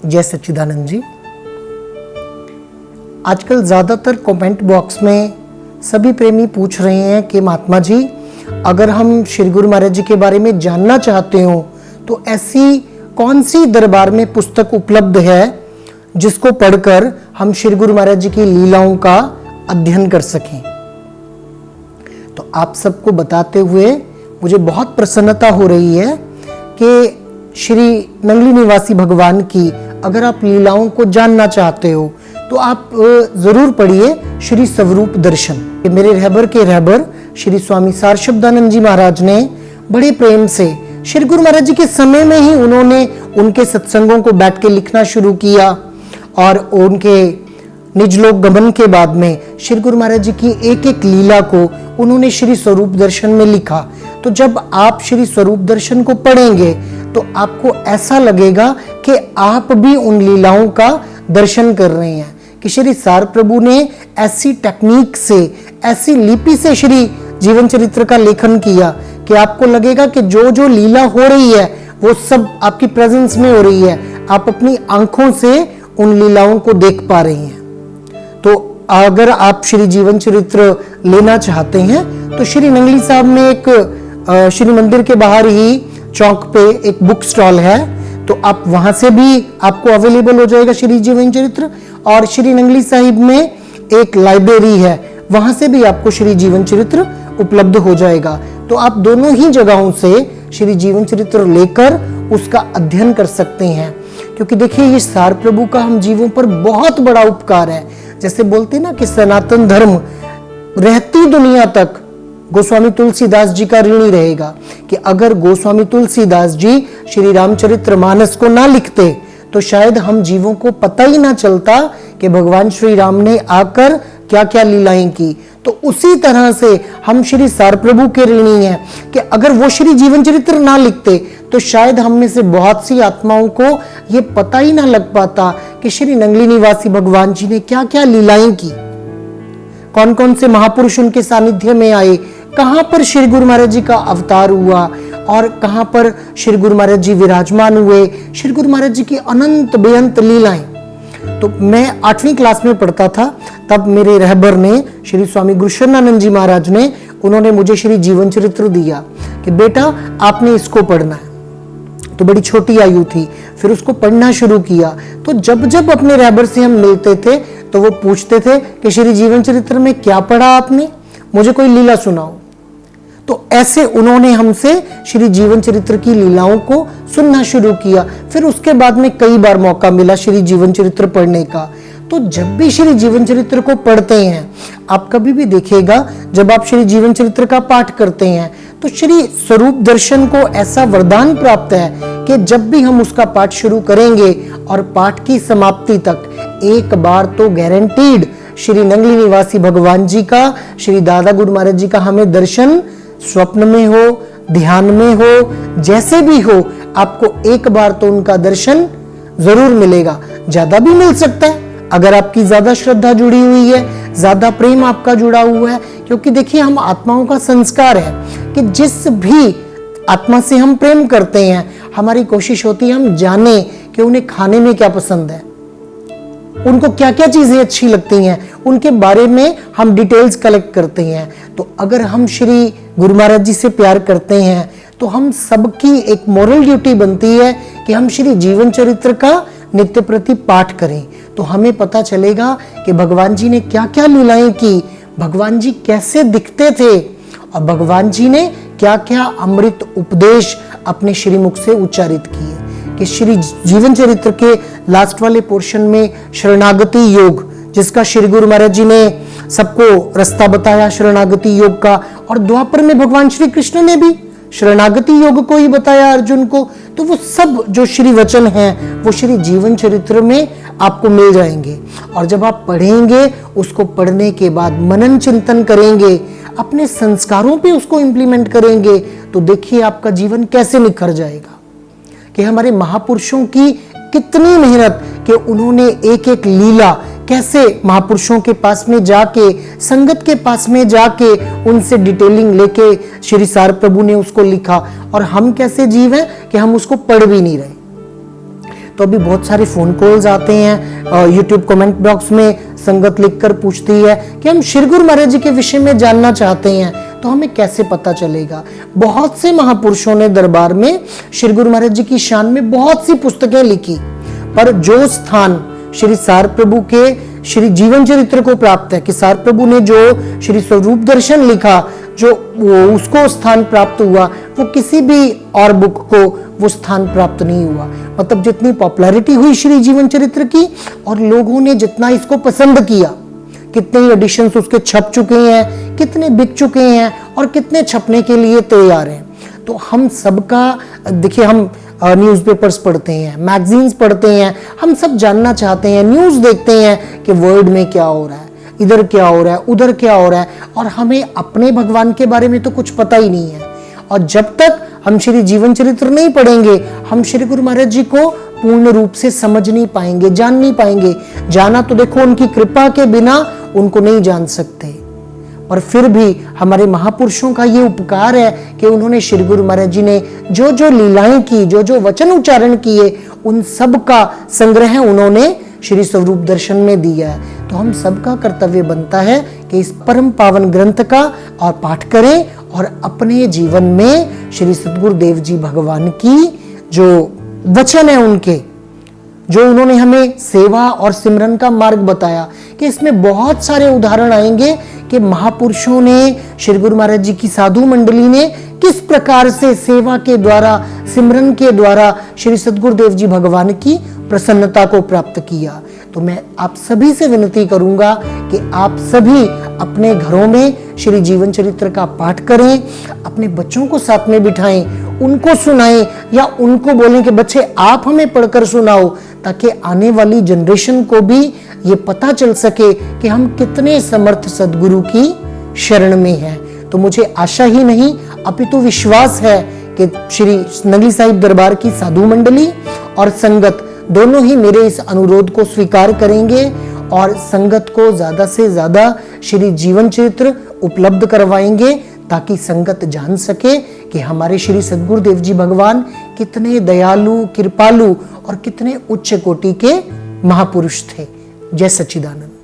जय सच्चिदानंद जी। आजकल ज़्यादातर कमेंट बॉक्स में सभी प्रेमी पूछ रहे हैं कि महात्मा जी, अगर हम श्री गुरु महाराज जी के बारे में जानना चाहते हो तो ऐसी कौन सी दरबार में पुस्तक उपलब्ध है जिसको पढ़कर हम श्री गुरु महाराज जी की लीलाओं का अध्ययन कर सकें। तो आप सबको बताते हुए मुझे बहुत प्रसन्नता हो रही है कि श्री नंगली निवासी भगवान की अगर आप लीलाओं को जानना चाहते हो तो आप जरूर पढ़िए श्री स्वरूप दर्शन। मेरे रहबर के रहबर श्री स्वामी सारशब्दानंद जी महाराज ने बड़े प्रेम से श्री गुरु महाराज जी के समय में ही उन्होंने उनके सत्संगों को बैठ के लिखना शुरू किया और उनके निज लोक गमन के बाद में श्री गुरु महाराज जी की एक एक लीला को उन्होंने श्री स्वरूप दर्शन में लिखा। तो जब आप श्री स्वरूप दर्शन को पढ़ेंगे तो आपको ऐसा लगेगा कि आप भी उन लीलाओं का दर्शन कर रहे हैं कि श्री सार प्रभु ने ऐसी टेक्निक से, ऐसी लिपि से श्री जीवन चरित्र का लेखन किया कि आपको लगेगा कि जो जो लीला हो रही है वो सब आपकी प्रेजेंस में हो रही है, आप अपनी आंखों से उन लीलाओं को देख पा रही हैं। तो अगर आप श्री जीवन चरित्र लेना चाहते हैं तो श्री नंगली साहब में एक श्री मंदिर के बाहर ही चौक पे एक बुक स्टॉल है, तो आप वहां से भी आपको अवेलेबल हो जाएगा श्री जीवन चरित्र। और श्री नंगली साहिब में एक लाइब्रेरी है, वहां से भी आपको श्री जीवन चरित्र उपलब्ध हो जाएगा। तो आप दोनों ही जगहों से श्री जीवन चरित्र लेकर उसका अध्ययन कर सकते हैं, क्योंकि देखिए ये सार प्रभु का हम जीवों पर बहुत बड़ा उपकार है। जैसे बोलते ना कि सनातन धर्म रहती दुनिया तक गोस्वामी तुलसीदास जी का ऋणी रहेगा, कि अगर गोस्वामी तुलसीदास जी श्री रामचरित्र मानस को ना लिखते तो शायद हम जीवों को पता ही ना चलता कि भगवान श्री राम ने आकर क्या क्या लीलाएं की। तो उसी तरह से हम श्री सार प्रभु के ऋणी हैं कि अगर वो श्री जीवन चरित्र ना लिखते तो शायद हम में से बहुत सी आत्माओं को ये पता ही ना लग पाता कि श्री नंगली निवासी भगवान जी ने क्या क्या लीलाएं की, कौन कौन से महापुरुष उनके सानिध्य में आए, कहां पर श्री गुरु महाराज जी का अवतार हुआ और कहां पर श्री गुरु महाराज जी विराजमान हुए, श्री गुरु महाराज जी की अनंत बेअंत लीलाएं। तो मैं 8वीं क्लास में पढ़ता था, तब मेरे रहबर ने श्री स्वामी गुरुशरणानंद जी महाराज ने उन्होंने मुझे श्री जीवन चरित्र दिया कि बेटा आपने इसको पढ़ना है। तो बड़ी छोटी आयु थी, फिर उसको पढ़ना शुरू किया। तो जब जब अपने रहबर से हम मिलते थे तो वो पूछते थे कि श्री जीवन चरित्र में क्या पढ़ा आपने, मुझे कोई लीला सुनाओ। तो ऐसे उन्होंने हमसे श्री जीवन चरित्र की लीलाओं को सुनना शुरू किया। फिर उसके बाद में कई बार मौका मिला श्री जीवन चरित्र पढ़ने का। तो जब भी श्री जीवन चरित्र को पढ़ते हैं, आप कभी भी देखिएगा जब आप श्री जीवन चरित्र का पाठ करते हैं तो श्री स्वरूप दर्शन को ऐसा वरदान प्राप्त है कि जब भी हम उसका पाठ शुरू करेंगे और पाठ की समाप्ति तक एक बार तो गारंटीड श्री नंगली निवासी भगवान जी का, श्री दादा गुरु महाराज जी का हमें दर्शन स्वप्न में हो, ध्यान में हो, जैसे भी हो, आपको एक बार तो उनका दर्शन जरूर मिलेगा। ज्यादा भी मिल सकता है अगर आपकी ज्यादा श्रद्धा जुड़ी हुई है, ज्यादा प्रेम आपका जुड़ा हुआ है। क्योंकि देखिए हम आत्माओं का संस्कार है कि जिस भी आत्मा से हम प्रेम करते हैं, हमारी कोशिश होती है हम जाने कि उन्हें खाने में क्या पसंद है, उनको क्या क्या चीजें अच्छी लगती हैं, उनके बारे में हम डिटेल्स कलेक्ट करते हैं। तो अगर हम श्री गुरु महाराज जी से प्यार करते हैं तो हम सबकी एक मोरल ड्यूटी बनती है कि हम श्री जीवन चरित्र का नित्य प्रति पाठ करें। तो हमें पता चलेगा कि भगवान जी ने क्या क्या लीलाएं की, भगवान जी कैसे दिखते थे और भगवान जी ने क्या क्या अमृत उपदेश अपने श्रीमुख से उच्चारित किए। कि श्री जीवन चरित्र के लास्ट वाले पोर्शन में शरणागति योग, जिसका श्री गुरु महाराज जी ने सबको रास्ता बताया शरणागति योग का, और द्वापर में भगवान श्री कृष्ण ने भी शरणागति योग को ही बताया अर्जुन को। तो वो सब जो श्री वचन हैं वो श्री जीवन चरित्र में आपको मिल जाएंगे। और जब आप पढ़ेंगे, उसको पढ़ने के बाद मनन चिंतन करेंगे, अपने संस्कारों पे उसको इंप्लीमेंट करेंगे, तो देखिए आपका जीवन कैसे निखर जाएगा। कि हमारे महापुरुषों की कितनी मेहनत कि उन्होंने एक एक लीला कैसे महापुरुषों के पास में जाके, संगत के पास में जाके उनसे डिटेलिंग लेके श्री सार प्रभु ने उसको लिखा। और हम कैसे जीव हैं कि हम उसको पढ़ भी नहीं रहे। तो अभी बहुत सारे फोन कॉल्स आते हैं, यूट्यूब कमेंट बॉक्स में संगत लिखकर पूछती है कि हम श्री गुरु महाराज जी के विषय में जानना चाहते हैं, तो हमें कैसे पता चलेगा। बहुत से महापुरुषों ने दरबार में श्री गुरु महाराज जी की शान में बहुत सी पुस्तकें लिखी, पर जो स्थान श्री सार प्रभु के श्री जीवन चरित्र को प्राप्त है, कि सार प्रभु ने जो श्री स्वरूप दर्शन लिखा, जो उसको स्थान प्राप्त हुआ, वो किसी भी और बुक को वो स्थान प्राप्त नहीं हुआ। मतलब जितनी पॉपुलैरिटी हुई श्री जीवन चरित्र की और लोगों ने जितना इसको पसंद किया, कितने एडिशंस उसके छप चुके हैं, कितने बिक चुके हैं और कितने छपने के लिए तैयार हैं। तो हम सबका देखिए, हम न्यूज़पेपर्स पढ़ते हैं, मैगजीन्स पढ़ते हैं, हम सब जानना चाहते हैं, न्यूज़ देखते हैं कि वर्ल्ड में क्या हो रहा है, इधर क्या हो रहा है, उधर क्या हो रहा है, और हमें अपने भगवान के बारे में तो कुछ पता ही नहीं है। और जब तक हम श्री जीवन चरित्र नहीं पढ़ेंगे, हम श्री गुरु महाराज जी को पूर्ण रूप से समझ नहीं पाएंगे, जान नहीं पाएंगे। जाना तो देखो उनकी कृपा के बिना उनको नहीं जान सकते, और फिर भी हमारे महापुरुषों का ये उपकार है कि उन्होंने श्री गुरु महाराज जी ने जो जो लीलाएं की, जो जो वचन उच्चारण किए, उन सब का संग्रह उन्होंने श्री स्वरूप दर्शन में दिया है। तो हम सबका कर्तव्य बनता है कि इस परम पावन ग्रंथ का और पाठ करें और अपने जीवन में श्री सद्गुरुदेव जी भगवान की जो वचन है, उनके जो उन्होंने हमें सेवा और सिमरन का मार्ग बताया, कि इसमें बहुत सारे उदाहरण आएंगे कि महापुरुषों ने, श्री गुरु महाराज जी की साधु मंडली ने किस प्रकार से सेवा के द्वारा, सिमरन के द्वारा श्री सद्गुरुदेव जी भगवान की प्रसन्नता को प्राप्त किया। तो मैं आप सभी से विनती करूंगा कि आप सभी अपने घरों में श्री जीवन चरित्र का पाठ करें, अपने बच्चों को साथ में बिठाएं, उनको सुनाएं, या उनको बोलें कि बच्चे आप हमें पढ़कर सुनाओ, ताकि आने वाली जनरेशन को भी ये पता चल सके कि हम कितने समर्थ सद्गुरु की शरण में हैं। तो मुझे आशा ही नहीं अपितु विश्वास है कि श्री नंगली साहिब दरबार की साधु मंडली और संगत दोनों ही मेरे इस अनुरोध को स्वीकार करेंगे और संगत को ज्यादा से ज्यादा श्री जीवन चरित्र उपलब्ध करवाएंगे, ताकि संगत जान सके कि हमारे श्री सद्गुरुदेव जी भगवान कितने दयालु, कृपालु और कितने उच्च कोटि के महापुरुष थे। जय सच्चिदानंद।